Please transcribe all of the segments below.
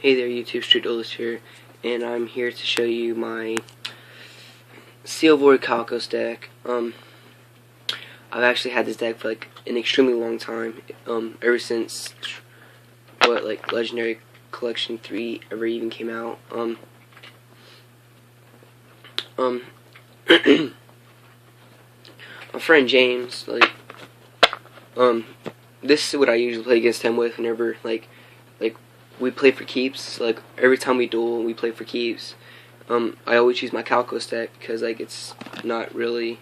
Hey there, YouTube, Street Duelist here, and I'm here to show you my Seal orichalcos deck. I've actually had this deck for like an extremely long time, ever since Legendary Collection 3 ever even came out. My friend James, this is what I usually play against him with whenever we play for keeps. Like every time we duel, we play for keeps. I always use my Chalcos deck because it's not really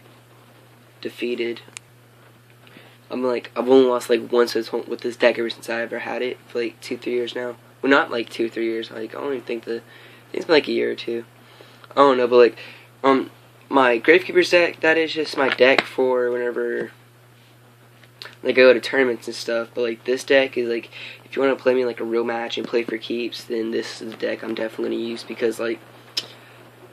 defeated. I've only lost once with this deck ever since I ever had it for 2-3 years now. Well, not 2 or 3 years. I don't even think it's been a year or two. I don't know, but my Gravekeeper's deck, that is just my deck for whenever I go to tournaments and stuff. But this deck is if you want to play me a real match and play for keeps, then this is the deck I'm definitely gonna use, because I've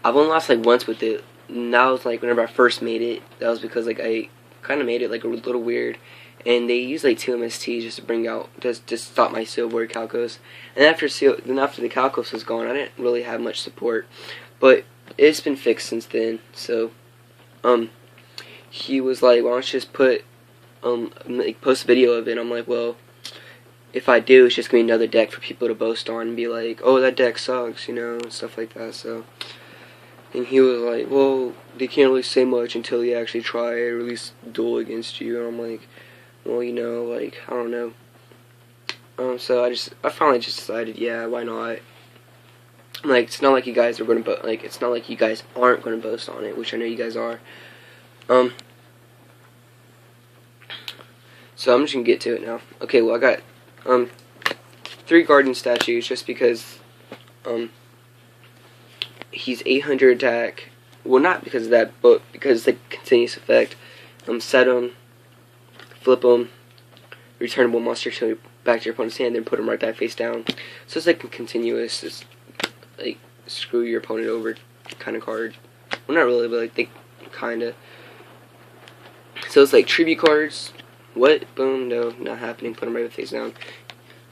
only lost once with it. And that was whenever I first made it. That was because I kind of made it a little weird, and they used 2 MSTs just to bring out just stop my Seal orichalcos. And after the Chalcos was gone, I didn't really have much support, but it's been fixed since then. So he was like, why don't you just put post a video of it. I'm like, well, if I do, it's just gonna be another deck for people to boast on and be like, oh, that deck sucks, and stuff like that. So, and he was like, well, they can't really say much until you actually try or at least duel against you. And I'm like, well, I don't know. So I finally just decided, yeah, why not? It's not like you guys are gonna it's not like you guys aren't gonna boast on it, which I know you guys are. So I'm just gonna get to it now. Okay, well, I got 3 Guardian statues just because he's 800 attack. Well, not because of that, but because it's continuous effect. Set him, flip him, return one monster back to your opponent's hand, then put him right back face down. So it's a continuous, it's screw your opponent over kind of card. Well, not really, but they kinda. So it's tribute cards. What? Boom, no, not happening. Put them right face down.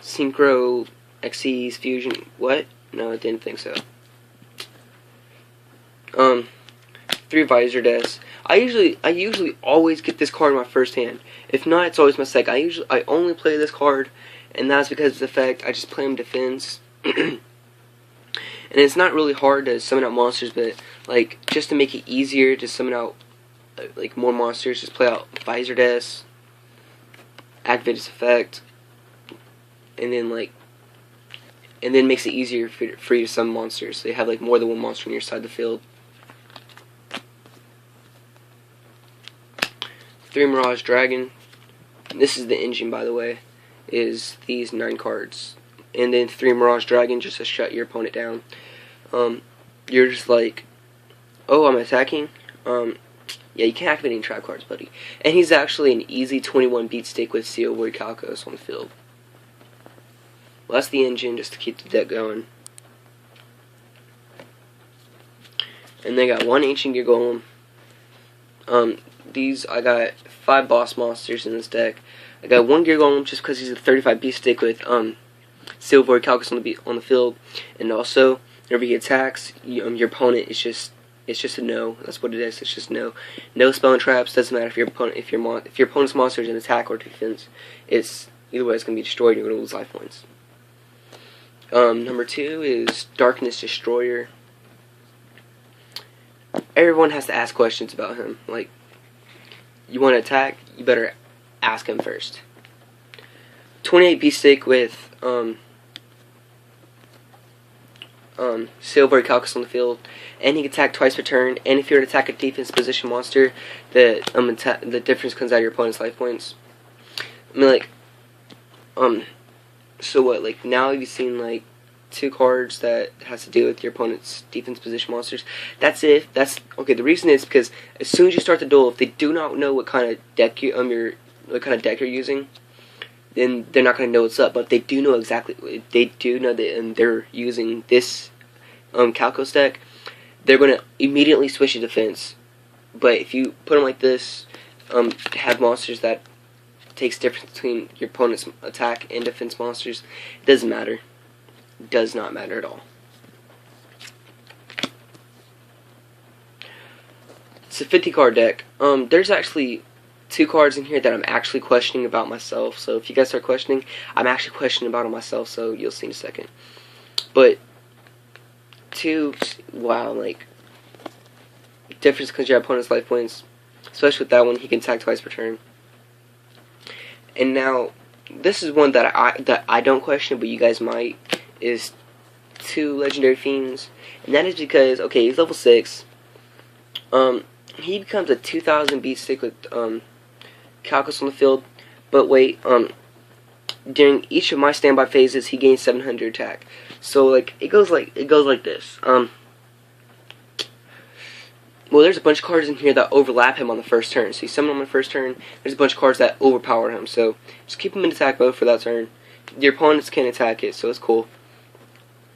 Synchro, Xyz, Fusion. What? No, I didn't think so. 3 Visor Deaths. I usually always get this card in my first hand. If not, it's always my second. I only play this card, and that's because of the fact I just play him defense. And it's not really hard to summon out monsters, but just to make it easier to summon out more monsters, just play out Visor Deaths, activate its effect, and then makes it easier for you to summon monsters. So you have more than one monster on your side of the field. 3 Mirage Dragon. This is the engine, by the way. Is these 9 cards, and then 3 Mirage Dragon just to shut your opponent down. You're just oh, I'm attacking. Yeah, you can't activate any trap cards, buddy. And he's actually an easy 21 beat stick with Seal orichalcos on the field. Well, that's the engine, just to keep the deck going. And they got 1 Ancient Gear Golem. I got 5 boss monsters in this deck. I got 1 Gear Golem just because he's a 35 beat stick with Seal orichalcos on the field. And also, whenever he attacks, your opponent is just. It's just a no. That's what it is. It's just no. No spell and traps. Doesn't matter if your opponent's monster is in attack or defense. Either way, it's gonna be destroyed. You're gonna lose life points. Number 2 is Darkness Destroyer. Everyone has to ask questions about him. You want to attack? You better ask him first. 28 beat stick with Seal orichalcos on the field, and he can attack twice per turn. And if you're to attack a defense position monster, the difference comes out of your opponent's life points. So what? Now you've seen 2 cards that has to do with your opponent's defense position monsters. That's it. That's okay. The reason is because as soon as you start the duel, if they do not know what kind of deck you're using, then they're not going to know what's up. But if they do know exactly, they do know that, and they're using this Chalcos deck, they're going to immediately switch to defense. But if you put them like this, have monsters that takes difference between your opponent's attack and defense monsters, it doesn't matter. Does not matter at all. It's a 50 card deck. There's actually 2 cards in here that I'm actually questioning about myself. So if you guys start questioning, I'm actually questioning about it myself. So you'll see in a second. But 2, wow, like difference because your opponent's life points. Especially with that one, he can attack twice per turn. And now, this is one that I don't question, but you guys might. Is 2 legendary fiends, and that is because he's level 6. He becomes a 2000 beat stick with Calcos on the field. But wait, during each of my standby phases, he gains 700 attack. So like it goes like this. Well, there's a bunch of cards in here that overlap him on the first turn. So you summon him on the first turn. There's a bunch of cards that overpower him. So just keep him in attack mode for that turn. Your opponents can attack it, so it's cool.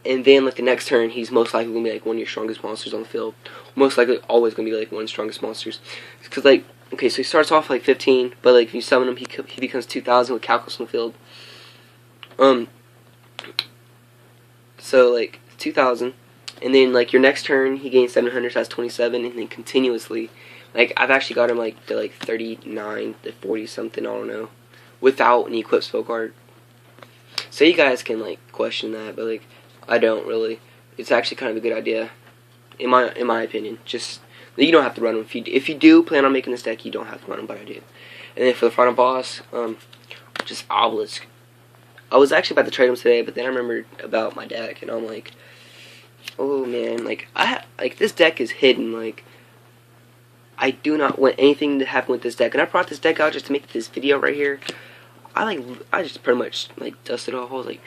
And then like the next turn, he's most likely gonna be like one of your strongest monsters on the field. Most likely, always gonna be like one of the strongest monsters. Because like, okay, so he starts off like 15, but like if you summon him, he becomes 2000 with Calcos on the field. So like 2000. And then, like, your next turn, he gains 700, so that's 27, and then continuously, like, I've actually got him, like, to, like, 39 to 40-something, I don't know, without an equipped spell card. So you guys can, like, question that, but, like, I don't really. It's actually kind of a good idea, in my opinion. Just, you don't have to run him. If you do plan on making this deck, you don't have to run him, but I do. And then for the final boss, just Obelisk. I was actually about to trade him today, but then I remembered about my deck, and I'm like, oh man, like this deck is hidden. Like I do not want anything to happen with this deck, and I brought this deck out just to make this video right here. I just pretty much like dusted off. I was like,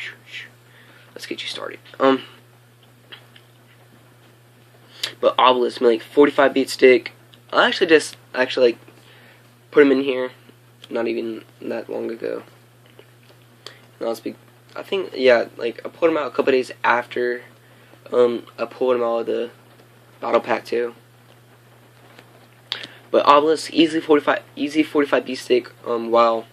let's get you started. But Obelisk, like 45 beat stick. I actually like put him in here, not even that long ago. And I think yeah, like I put him out a couple days after. I pulled him out of the battle pack too. But Obelisk, easy 45 beat stick, while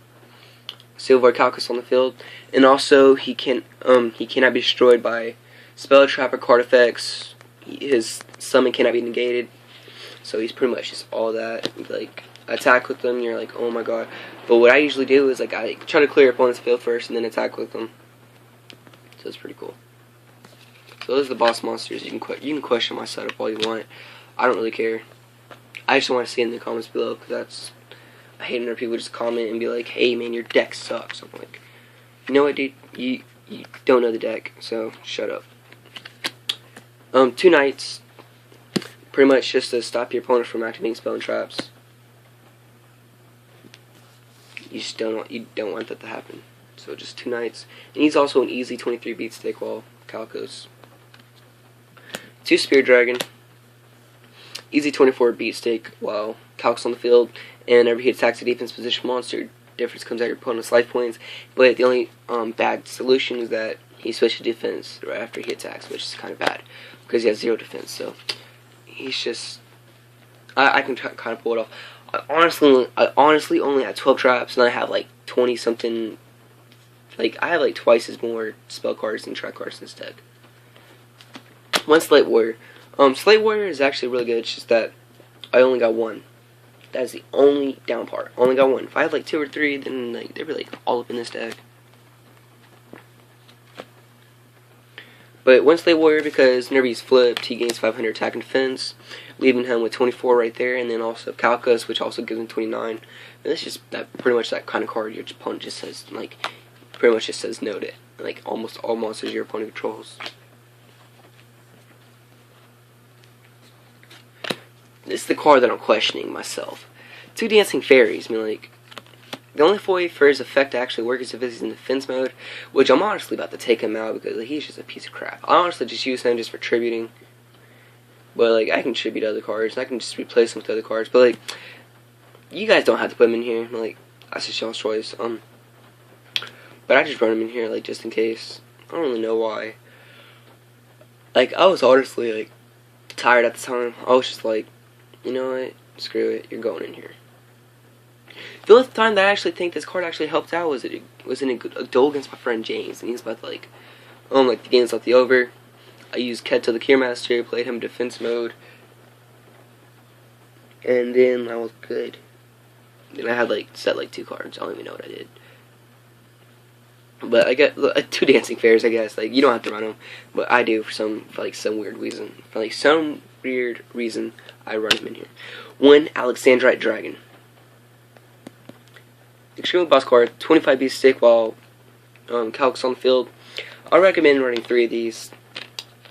Silver Calcus on the field, and also he cannot be destroyed by spell, trap, or card effects. His summon cannot be negated, so he's pretty much just all that. Like attack with them, you're like, oh my god. But what I usually do is like I try to clear your opponent's field first, and then attack with them. So it's pretty cool. So those are the boss monsters. You can question my setup all you want. I don't really care. I just want to see it in the comments below, because I hate when people just comment and be like, hey man, your deck sucks. I'm like, you know what, dude? You don't know the deck, so shut up. 2 knights, pretty much just to stop your opponent from activating spell and traps. You don't want that to happen. So just 2 knights, and he's also an easy 23 beat stick while Calcos. 2 Spear Dragon, easy 24 beat stick while Calcos on the field, and every he attacks a defense position monster, difference comes out of your opponent's life points. But the only bad solution is that he switches to defense right after he attacks, which is kind of bad because he has 0 defense. So he's just I can kind of pull it off. I honestly only had 12 traps, and I have like 20 something. Like I have like twice as more spell cards and trap cards in this deck. 1 Slate Warrior. Slate Warrior is actually really good. It's just that I only got 1. That's the only down part. I only got 1. If I had like 2 or 3, then like they'd be like all up in this deck. But 1 Slate Warrior, because whenever he's flipped, he gains 500 attack and defense, leaving him with 24 right there, and then also Calcus, which also gives him 29. And that's just pretty much that kind of card your opponent just says, like, pretty much just says no to, like, almost all monsters your opponent controls. This is the card that I'm questioning myself. 2 Dancing Fairies. I mean, like, the only way for his effect to actually work is if he's in defense mode, which I'm honestly about to take him out because like, he's just a piece of crap. I honestly just use him just for tributing. But, like, I can tribute other cards, and I can just replace them with other cards. But, like, you guys don't have to put him in here. Like, that's just y'all's choice. But I just run him in here, like, just in case. I don't really know why. Like, I was honestly, like, tired at the time. I was just like, you know what? Screw it. You're going in here. The only time that I actually think this card actually helped out was in a duel against my friend James, and he was about to like Like the game's left the over. I used Keto the Curemaster, played him defense mode, and then I was good. Then I had like set like 2 cards. I don't even know what I did. But I got 2 dancing fairs, I guess. Like, you don't have to run them, but I do for some weird reason. For like some weird reason, I run them in here. 1 Alexandrite Dragon. Extremely boss card. 25 beast stick while Calcos on the field. I recommend running 3 of these.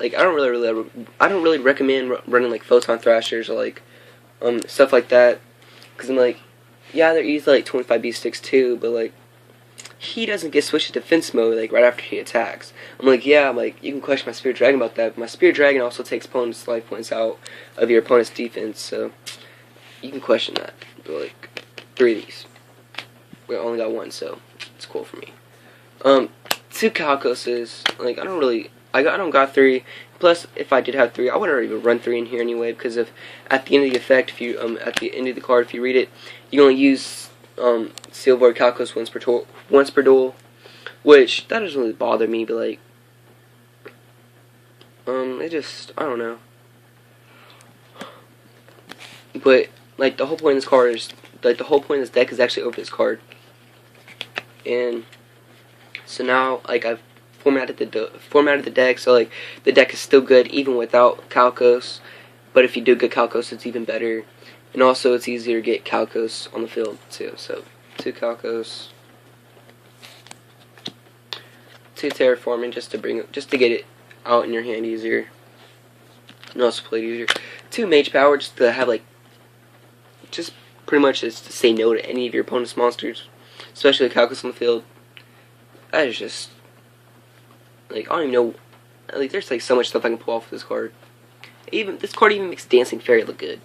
Like, I don't really recommend running like Photon Thrashers or like stuff like that, because I'm like, yeah, they're easily like 25 beast sticks too, but like, he doesn't get switched to defense mode like right after he attacks. I'm like, yeah, I'm like, you can question my Spirit Dragon about that, but my Spirit Dragon also takes opponent's life points out of your opponent's defense, so you can question that. But like, 3 of these. We only got 1, so it's cool for me. 2 Calcoses. Like, I don't got 3. Plus, if I did have 3, I wouldn't even run 3 in here anyway, because if at the end of the effect, if you at the end of the card, if you read it, you can only use Silver Calcos once per duel, which that doesn't really bother me, but like, it just, I don't know. But like, the whole point of this card is like, the whole point of this deck is actually over this card, and so now like I've formatted the deck, so like the deck is still good even without Calcos, but if you do get Calcos, it's even better. And also, it's easier to get Calcos on the field, too. So, 2 Calcos, 2 Terraforming, just to get it out in your hand easier. And also play it easier. 2 Mage Power, just to have, like, just pretty much just to say no to any of your opponent's monsters. Especially Calcos on the field. That is just, like, I don't even know, like, there's, like, so much stuff I can pull off with this card. This card even makes Dancing Fairy look good.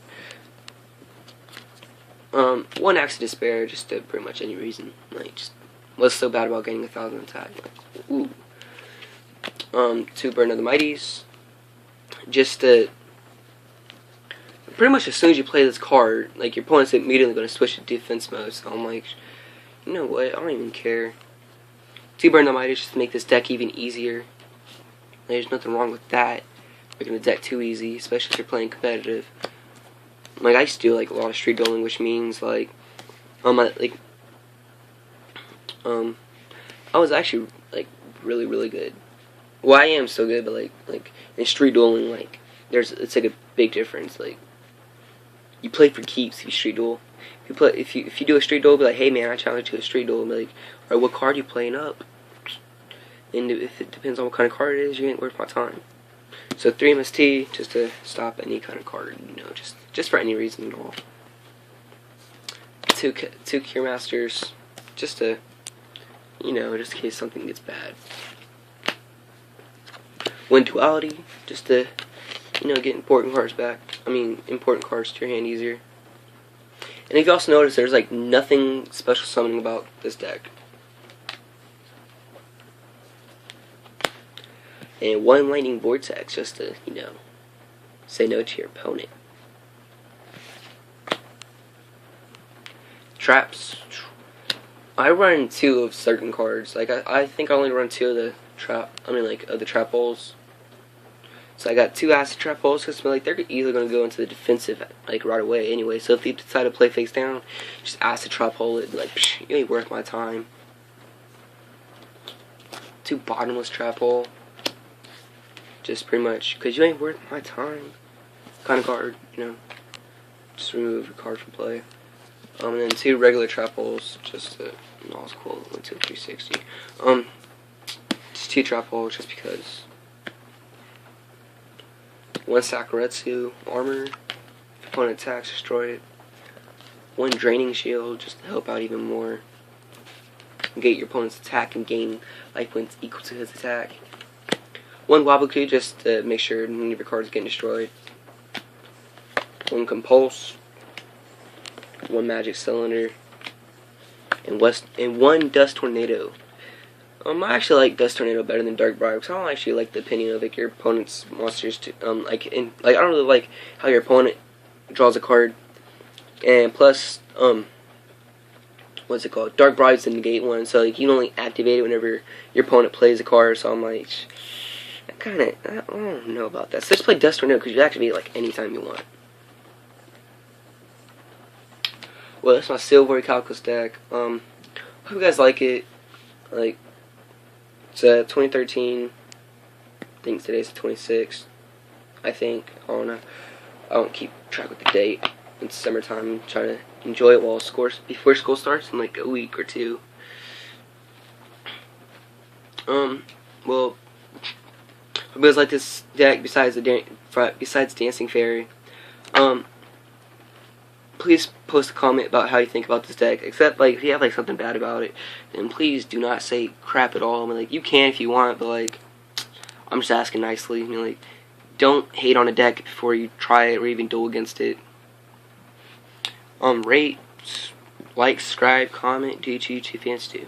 1 Axe of Despair, just to pretty much any reason. Like, just, what's so bad about getting 1,000 attack? Like, ooh. 2 Burden of the Mighties, just to, pretty much as soon as you play this card, like, your opponent's immediately going to switch to defense mode, so I'm like, you know what, I don't even care. 2 Burden of the Mighties, just to make this deck even easier. Like, there's nothing wrong with that, making the deck too easy, especially if you're playing competitive. Like, I used to do like a lot of street dueling, which means like, I was actually like really good. Well, I am still good, but like in street dueling, like it's like a big difference. Like, you play for keeps if you street duel. If you do a street duel, be like, hey man, I challenge you to a street duel. And be like, alright, what card are you playing up? And if it depends on what kind of card it is, you ain't worth my time. So 3 MST, just to stop any kind of card, you know, just for any reason at all. 2 Curemasters, just to, you know, just in case something gets bad. 1 Duality, just to, you know, get important cards back. Important cards to your hand easier. And if you also notice, there's like nothing special summoning about this deck. And 1 Lightning Vortex, just to, you know, say no to your opponent. Traps. I run 2 of certain cards. Like, I think I only run 2 of the of the trap holes. So I got 2 acid trap holes, because like, they're easily going to go into the defensive, like, right away anyway. So if you decide to play face down, just acid trap hole it, like, psh, you ain't worth my time. 2 bottomless trap hole. Just pretty much, because you ain't worth my time kind of card, you know. Just remove a card from play. And then 2 regular trap holes, just to, no, it's cool, went to 360. Just 2 trap holes, just because. 1 Sakuretsu armor, if opponent attacks, destroy it. 1 Draining Shield, just to help out even more. Get your opponent's attack and gain life points equal to his attack. 1 Waboku, just to make sure none of your cards get destroyed. 1 Compulse. 1 Magic Cylinder. And 1 Dust Tornado. I actually like Dust Tornado better than Dark Briar, because I don't actually like the opinion of like your opponent's monsters to I don't really like how your opponent draws a card. And plus what's it called? Dark Bride's the negate one, so like you can only activate it whenever your opponent plays a card. So I'm like, I don't know about that. So let's play Dust Tornado because you activate it like anytime you want. Well, that's my silver orichalcos deck. Hope you guys like it. Like, it's 2013. I think today's the 26th. I think. I don't know. I don't keep track with the date. It's summertime. I'm trying to enjoy it before school starts in like a week or two. Well, hope you guys like this deck besides Dancing Fairy. Please post a comment about how you think about this deck. Except like if you have like something bad about it, then please do not say crap at all. I mean, like you can if you want, but like I'm just asking nicely. I mean, like don't hate on a deck before you try it or even duel against it. Rate, like, subscribe, comment, do what you fans do.